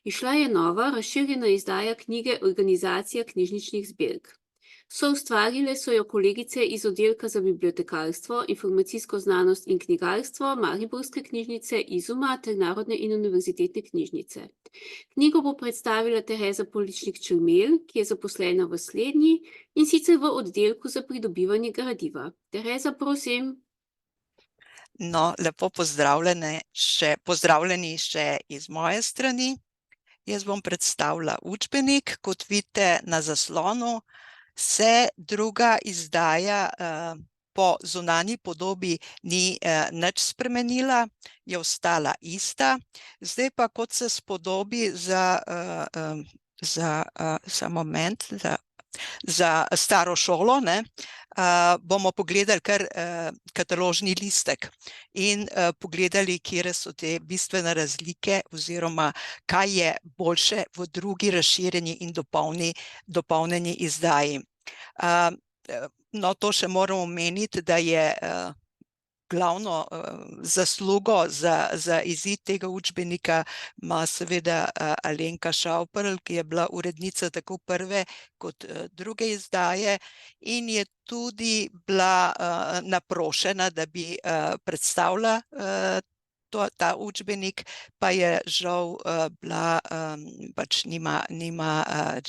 Izšla je nova, razširjena izdaja knjige Organizacija knjižničnih zbirk. Soustvarile so jo kolegice iz oddelka za bibliotekarstvo, informacijsko znanost in knjigarstvo Mariborske knjižnice Izuma ter Narodne in univerzitetne knjižnice. Knjigo bo predstavila Tereza Poličnik-Črmelj, ki je zaposlena v slednji in sicer v oddelku za pridobivanje gradiva. Tereza, prosim. No, lepo pozdravljeni še iz moje strani. Jaz bom predstavila učbenik, kot vidite na zaslonu, se druga izdaja po zunanji podobi ni nič spremenila, je ostala ista. Zdaj pa, kot se spodobi za staro šolo, bomo pogledali kar kataložni listek in pogledali, kje so te bistvene razlike oziroma kaj je boljše v drugi razširjeni in dopolnjeni izdaji. No, to še moram omeniti, da je glavno zaslugo za izid tega učbenika ima seveda Alenka Šauperl, ki je bila urednica tako prve kot druge izdaje in je tudi bila naprošena, da bi predstavila ta učbenik, pa je žal bila, pač nima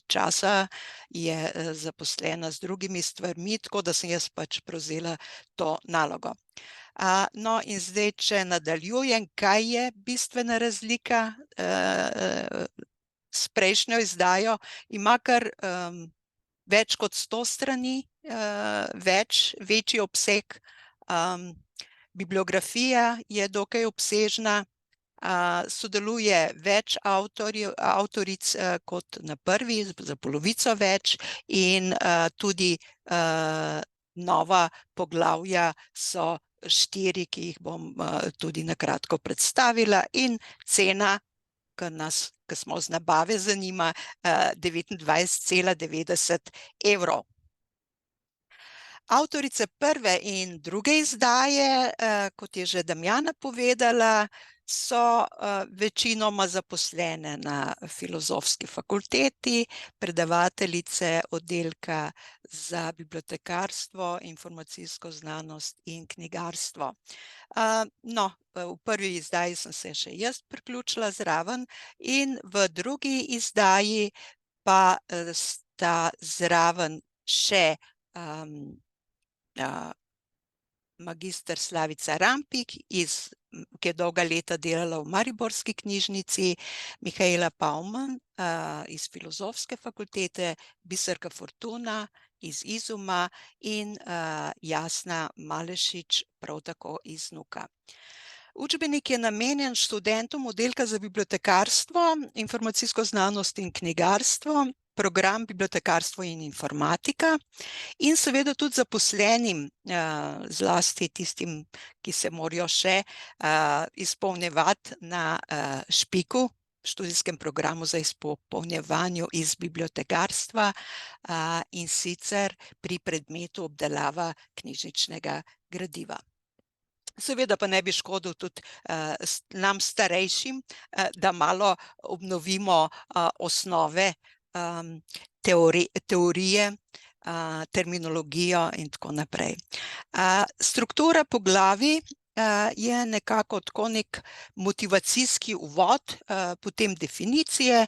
časa, je zaposlena z drugimi stvarmi, tako da sem jaz pač prevzela to nalogo. No, in zdaj, če nadaljujem, kaj je bistvena razlika s prejšnjo izdajo, ima kar več kot 100 strani, večji obseg, bibliografija je dokaj obsežna, sodeluje več avtoric kot na prvi, za polovico več in tudi nova poglavja so 4, ki jih bom tudi na kratko predstavila, in cena, ki smo z nabave zanima, 29,90 evrov. Avtorice prve in druge izdaje, kot je že Damjana povedala, so večinoma zaposlene na Filozofski fakulteti, predavateljice oddelka za bibliotekarstvo, informacijsko znanost in knjigarstvo. No, v prvi izdaji sem se še jaz priključila zraven in v drugi izdaji pa sta zraven še magister Slavica Rampik, ki je dolga leta delala v Mariborski knjižnici, Mihaela Pauman iz Filozofske fakultete, Biserka Fortuna iz Izuma in Jasna Malešič prav tako iz NUK-a. Učbenik je namenjen študentom oddelka za bibliotekarstvo, informacijsko znanost in knjigarstvo, program bibliotekarstvo in informatika in seveda tudi zaposlenim, zlasti tistim, ki se morajo še izpolnjevati na Špiku, študijskem programu za izpolnjevanje iz bibliotekarstva, in sicer pri predmetu obdelava knjižničnega gradiva. Seveda pa ne bi škodil tudi nam starejšim, da malo obnovimo osnove teorije, terminologijo in tako naprej. Struktura poglavij je nekako tako nek motivacijski uvod, potem definicije,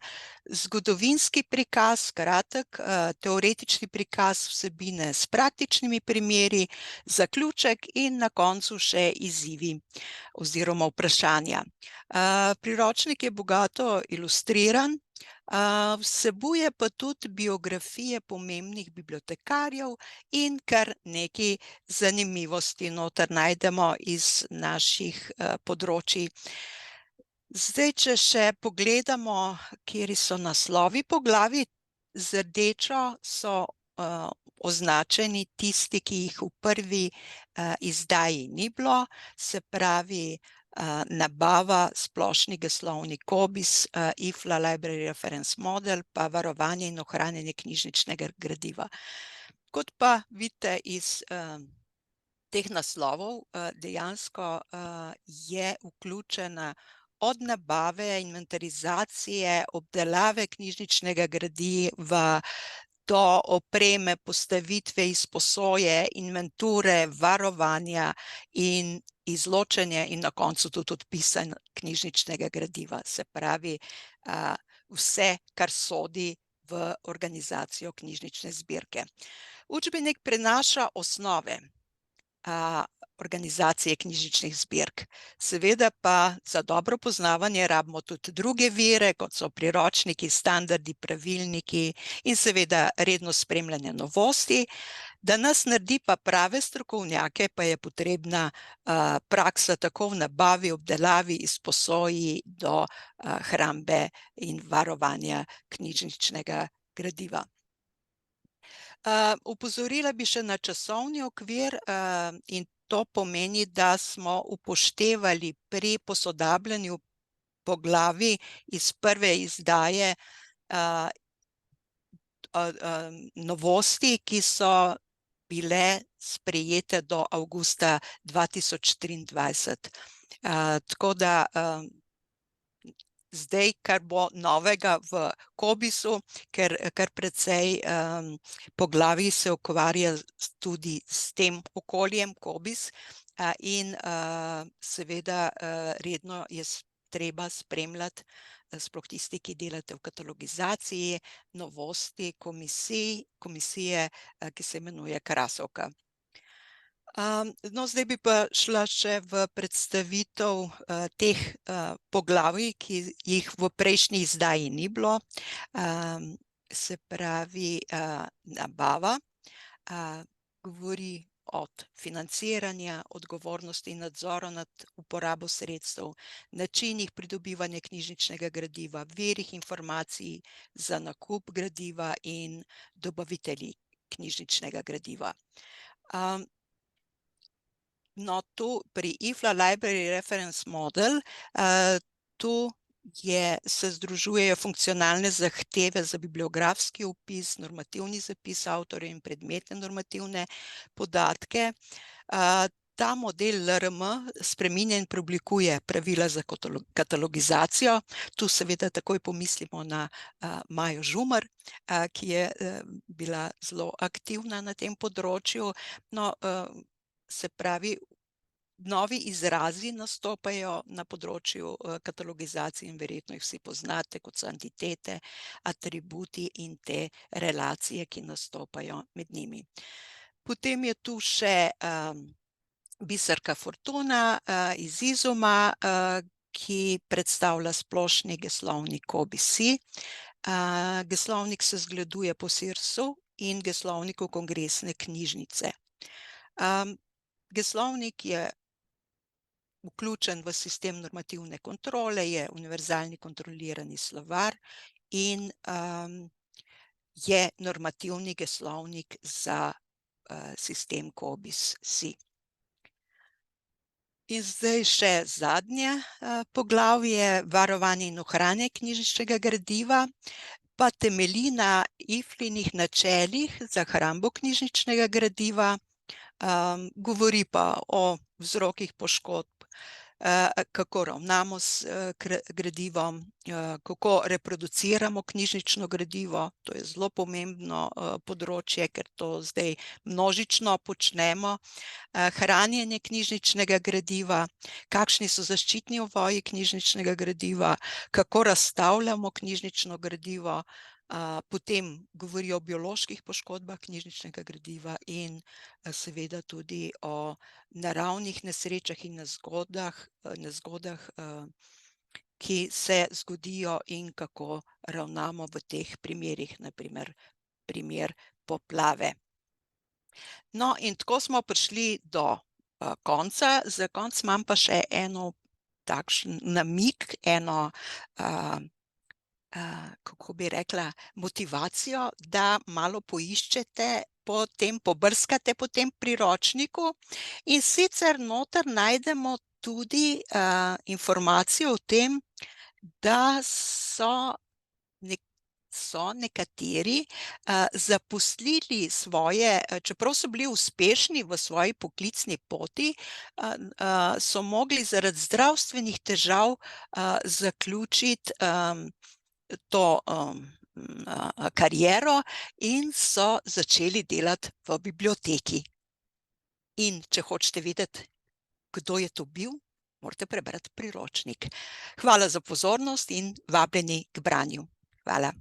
zgodovinski prikaz, kratek, teoretični prikaz vsebine s praktičnimi primeri, zaključek in na koncu še izzivi oziroma vprašanja. Priročnik je bogato ilustriran, vsebuje pa tudi biografije pomembnih bibliotekarjev in kar nekaj zanimivosti noter najdemo iz naših področij. Zdaj, če še pogledamo, kateri so naslovi poglavij, z rdečo so označeni tisti, ki jih v prvi izdaji ni bilo, se pravi nabava, splošni geslovnik Cobiss, IFLA Library Reference Model, pa varovanje in ohranjanje knjižničnega gradiva. Kot pa vidite iz teh naslovov, dejansko je vključena od nabave, inventarizacije, obdelave knjižničnega gradiva do opreme, postavitve, izposoje, inventure, varovanja in izločanja in na koncu tudi odpisa knjižničnega gradiva. Se pravi, vse, kar sodi v organizacijo knjižnične zbirke. Učbenik prenaša osnove organizacije knjižničnih zbirk. Seveda pa za dobro poznavanje rabimo tudi druge vire, kot so priročniki, standardi, pravilniki in seveda redno spremljanje novosti. Da nas naredi pa prave strokovnjake, pa je potrebna praksa tako v nabavi, obdelavi, izposoji do hrambe in varovanja knjižničnega gradiva. Opozorila bi še na časovni okvir in to pomeni, da smo upoštevali pri posodabljanju poglavij iz prve izdaje novosti, ki so bile sprejete do avgusta 2023. Tako da zdaj, kar bo novega v Cobisu, ker kar precej poglavij se ukvarja tudi s tem okoljem Cobis in seveda redno je treba spremljati, sploh tisti, ki delate v katalogizaciji, novosti komisije, ki se imenuje Krasovka. No, zdaj bi pa šla še v predstavitev teh poglavij, ki jih v prejšnji izdaji ni bilo. Se pravi, nabava govori od financiranja, odgovornosti in nadzora nad uporabo sredstev, načinih pridobivanja knjižničnega gradiva, virih informacij za nakup gradiva in dobavitelji knjižničnega gradiva. No, tu pri IFLA Library Reference Model, tu se združujejo funkcionalne zahteve za bibliografski opis, normativni zapis avtorjev in predmetne normativne podatke. Ta model LRM spreminja in preoblikuje pravila za katalogizacijo. Tu seveda takoj pomislimo na Majo Žumer, ki je bila zelo aktivna na tem področju. No, se pravi, novi izrazi nastopajo na področju katalogizacije in verjetno jih vsi poznate, kot so entitete, atributi in te relacije, ki nastopajo med njimi. Potem je tu še Biserka Fortuna iz Izuma, ki predstavlja splošni geslovnik Cobis-C. Geslovnik se zgleduje po SIRS-u in geslovniku Kongresne knjižnice. Geslovnik je vključen v sistem normativne kontrole, je univerzalni kontrolirani slovar in je normativni geslovnik za sistem Cobis-C. In zdaj še zadnje poglavje, varovanje in ohranjanje knjižničnega gradiva, pa temelji na IFLInih načelih za hrambo knjižničnega gradiva. Govori pa o vzrokih poškodb, kako ravnamo s gradivom, kako reproduciramo knjižnično gradivo, to je zelo pomembno področje, ker to zdaj množično počnemo. Hranjenje knjižničnega gradiva, kakšni so zaščitni ovoji knjižničnega gradiva, kako razstavljamo knjižnično gradivo, potem govori o bioloških poškodbah knjižničnega gradiva in seveda tudi o naravnih nesrečah in nezgodah, ki se zgodijo in kako ravnamo v teh primerih, na primer primer poplave. No, in tako smo prišli do konca. Za konec imam pa še eno takšen namig, eno kako bi rekla, motivacijo, da malo poiščete, pobrskate po tem priročniku in sicer noter najdemo tudi informacijo o tem, da so so nekateri zaposlili svoje, čeprav so bili uspešni v svoji poklicni poti, so mogli zaradi zdravstvenih težav zaključiti to kariero in so začeli delati v biblioteki. In če hočete vedeti, kdo je to bil, morate prebrati priročnik. Hvala za pozornost in vabljeni k branju. Hvala.